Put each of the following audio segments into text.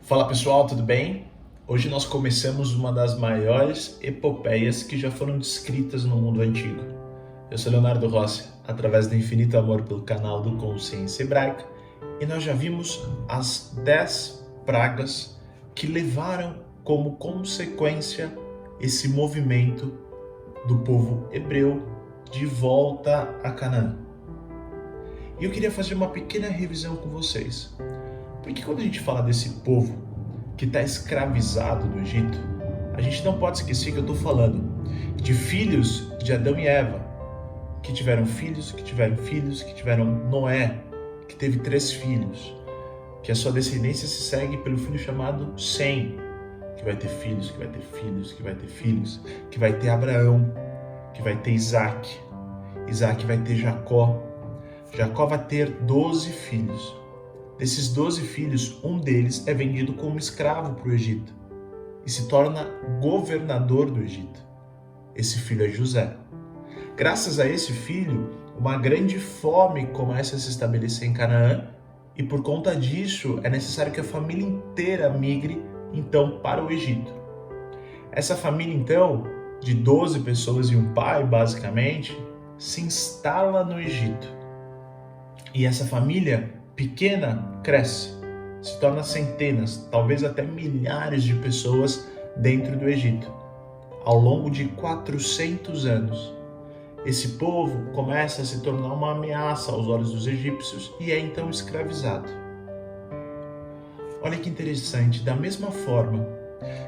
Fala pessoal, tudo bem? Hoje nós começamos uma das maiores epopeias que já foram descritas no mundo antigo. Eu sou Leonardo Rossi, através do infinito amor pelo canal do Consciência Hebraica, e nós já vimos as 10 pragas que levaram como consequência esse movimento do povo hebreu de volta a Canaã. E eu queria fazer uma pequena revisão com vocês. Porque quando a gente fala desse povo que está escravizado no Egito, a gente não pode esquecer que eu estou falando de filhos de Adão e Eva, que tiveram filhos, que tiveram filhos, que tiveram Noé, que teve 3 filhos, que a sua descendência se segue pelo filho chamado Sem, que vai ter filhos, que vai ter filhos, que vai ter filhos, que vai ter Abraão, que vai ter Isaac, Isaac vai ter Jacó, Jacó vai ter 12 filhos. Desses 12 filhos, um deles é vendido como escravo para o Egito e se torna governador do Egito. Esse filho é José. Graças a esse filho, uma grande fome começa a se estabelecer em Canaã e por conta disso é necessário que a família inteira migre então para o Egito. Essa família então, de 12 pessoas e um pai basicamente, se instala no Egito. E essa família pequena cresce, se torna centenas, talvez até milhares de pessoas dentro do Egito. Ao longo de 400 anos, esse povo começa a se tornar uma ameaça aos olhos dos egípcios e é então escravizado. Olha que interessante, da mesma forma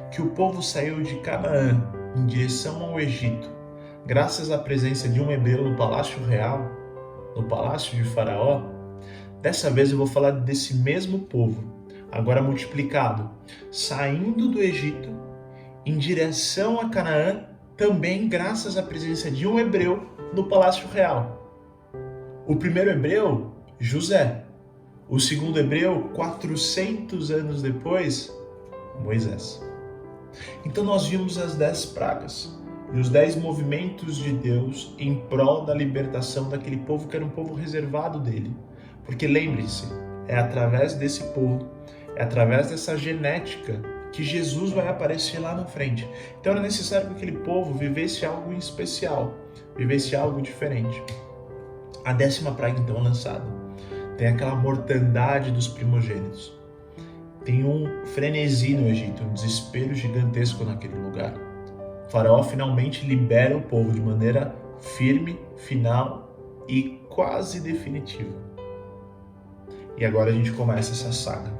que o povo saiu de Canaã em direção ao Egito, graças à presença de um hebreu no palácio real, no palácio de Faraó, dessa vez eu vou falar desse mesmo povo, agora multiplicado, saindo do Egito em direção a Canaã, também graças à presença de um hebreu no palácio real. O primeiro hebreu, José. O segundo hebreu, 400 anos depois, Moisés. Então nós vimos as 10 pragas e os 10 movimentos de Deus em prol da libertação daquele povo que era um povo reservado dele. Porque lembre-se, é através desse povo, é através dessa genética que Jesus vai aparecer lá na frente. Então era necessário que aquele povo vivesse algo especial, vivesse algo diferente. A 10ª praga então é lançada. Tem aquela mortandade dos primogênitos. Tem um frenesi no Egito, um desespero gigantesco naquele lugar. O faraó finalmente libera o povo de maneira firme, final e quase definitiva. E agora a gente começa essa saga,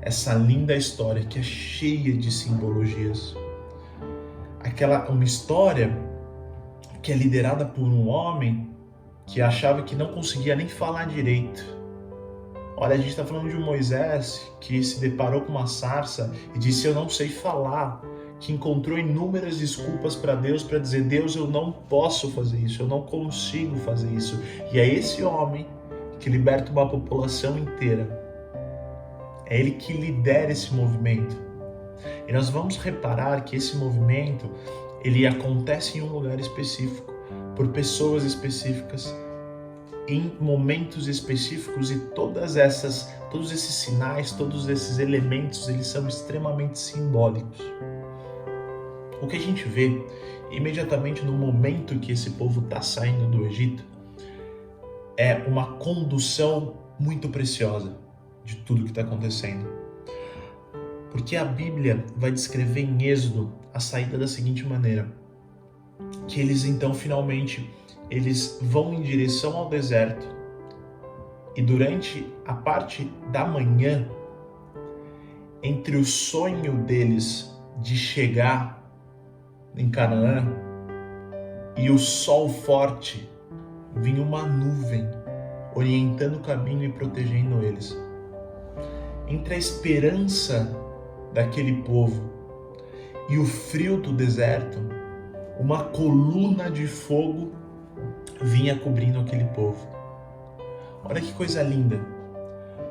essa linda história que é cheia de simbologias. Uma história que é liderada por um homem que achava que não conseguia nem falar direito. Olha, a gente está falando de um Moisés que se deparou com uma sarça e disse: eu não sei falar, que encontrou inúmeras desculpas para Deus para dizer: Deus, eu não posso fazer isso, eu não consigo fazer isso. E é esse homem que liberta uma população inteira. É ele que lidera esse movimento. E nós vamos reparar que esse movimento, ele acontece em um lugar específico, por pessoas específicas, em momentos específicos, e todos esses sinais, todos esses elementos, eles são extremamente simbólicos. O que a gente vê imediatamente no momento que esse povo está saindo do Egito é uma condução muito preciosa de tudo que está acontecendo. Porque a Bíblia vai descrever em Êxodo a saída da seguinte maneira: que eles então finalmente eles vão em direção ao deserto e durante a parte da manhã, entre o sonho deles de chegar em Canaã e o sol forte, vinha uma nuvem orientando o caminho e protegendo eles. Entre a esperança daquele povo e o frio do deserto, uma coluna de fogo vinha cobrindo aquele povo. Olha que coisa linda.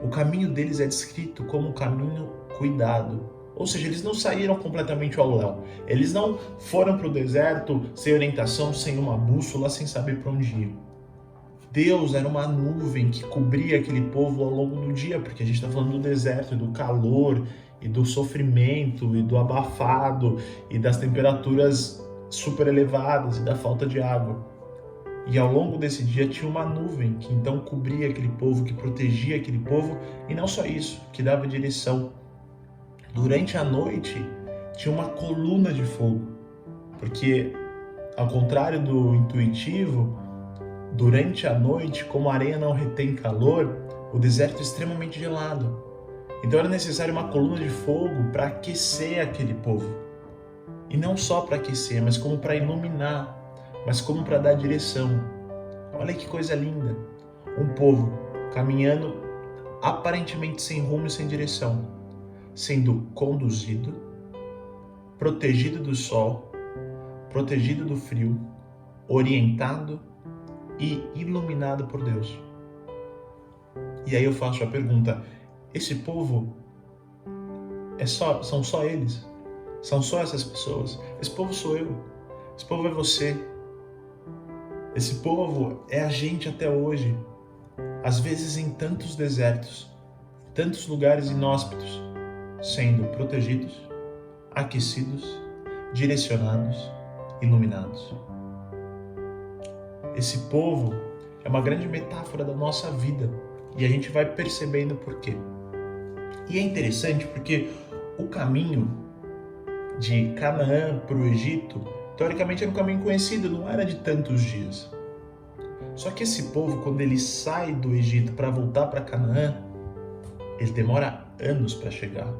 O caminho deles é descrito como um caminho cuidado. Ou seja, eles não saíram completamente ao léu. Eles não foram para o deserto sem orientação, sem uma bússola, sem saber para onde ir. Deus era uma nuvem que cobria aquele povo ao longo do dia, porque a gente está falando do deserto, do calor e do sofrimento e do abafado e das temperaturas super elevadas e da falta de água. E ao longo desse dia tinha uma nuvem que então cobria aquele povo, que protegia aquele povo, e não só isso, que dava direção. Durante a noite tinha uma coluna de fogo, porque ao contrário do intuitivo, durante a noite, como a areia não retém calor, o deserto é extremamente gelado. Então era necessário uma coluna de fogo para aquecer aquele povo. E não só para aquecer, mas como para iluminar, mas como para dar direção. Olha que coisa linda. Um povo caminhando aparentemente sem rumo e sem direção, sendo conduzido, protegido do sol, protegido do frio, orientado e iluminado por Deus. E aí eu faço a pergunta: esse povo são só eles? São só essas pessoas? Esse povo sou eu. Esse povo é você. Esse povo é a gente até hoje. Às vezes em tantos desertos, tantos lugares inóspitos, sendo protegidos, aquecidos, direcionados, iluminados. Esse povo é uma grande metáfora da nossa vida e a gente vai percebendo por quê. E é interessante porque o caminho de Canaã para o Egito, teoricamente era um caminho conhecido, não era de tantos dias. Só que esse povo, quando ele sai do Egito para voltar para Canaã, ele demora anos para chegar.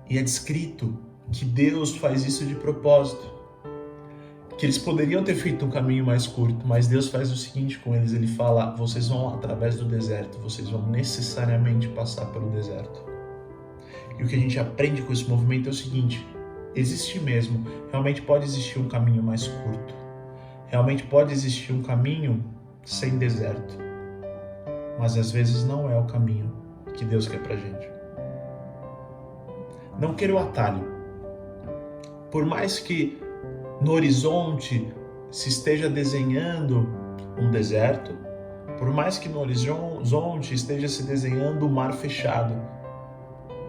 E é descrito que Deus faz isso de propósito. Que eles poderiam ter feito um caminho mais curto, mas Deus faz o seguinte com eles, ele fala: vocês vão através do deserto, vocês vão necessariamente passar pelo deserto. E o que a gente aprende com esse movimento é o seguinte: existe mesmo, realmente pode existir um caminho mais curto, realmente pode existir um caminho sem deserto, mas às vezes não é o caminho que Deus quer pra gente. Não queira o atalho. Por mais que no horizonte se esteja desenhando um deserto, por mais que no horizonte esteja se desenhando um mar fechado,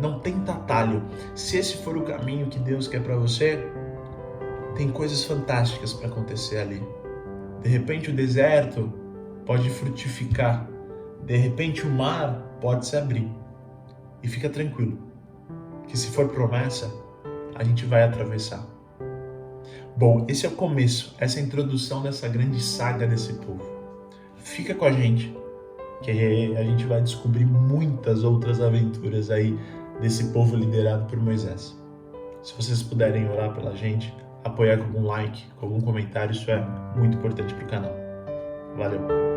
não tenta atalho. Se esse for o caminho que Deus quer para você, tem coisas fantásticas para acontecer ali. De repente o deserto pode frutificar, de repente o mar pode se abrir. E fica tranquilo, que se for promessa, a gente vai atravessar. Bom, esse é o começo, essa é a introdução dessa grande saga desse povo. Fica com a gente, que a gente vai descobrir muitas outras aventuras aí desse povo liderado por Moisés. Se vocês puderem orar pela gente, apoiar com algum like, com algum comentário, isso é muito importante para o canal. Valeu!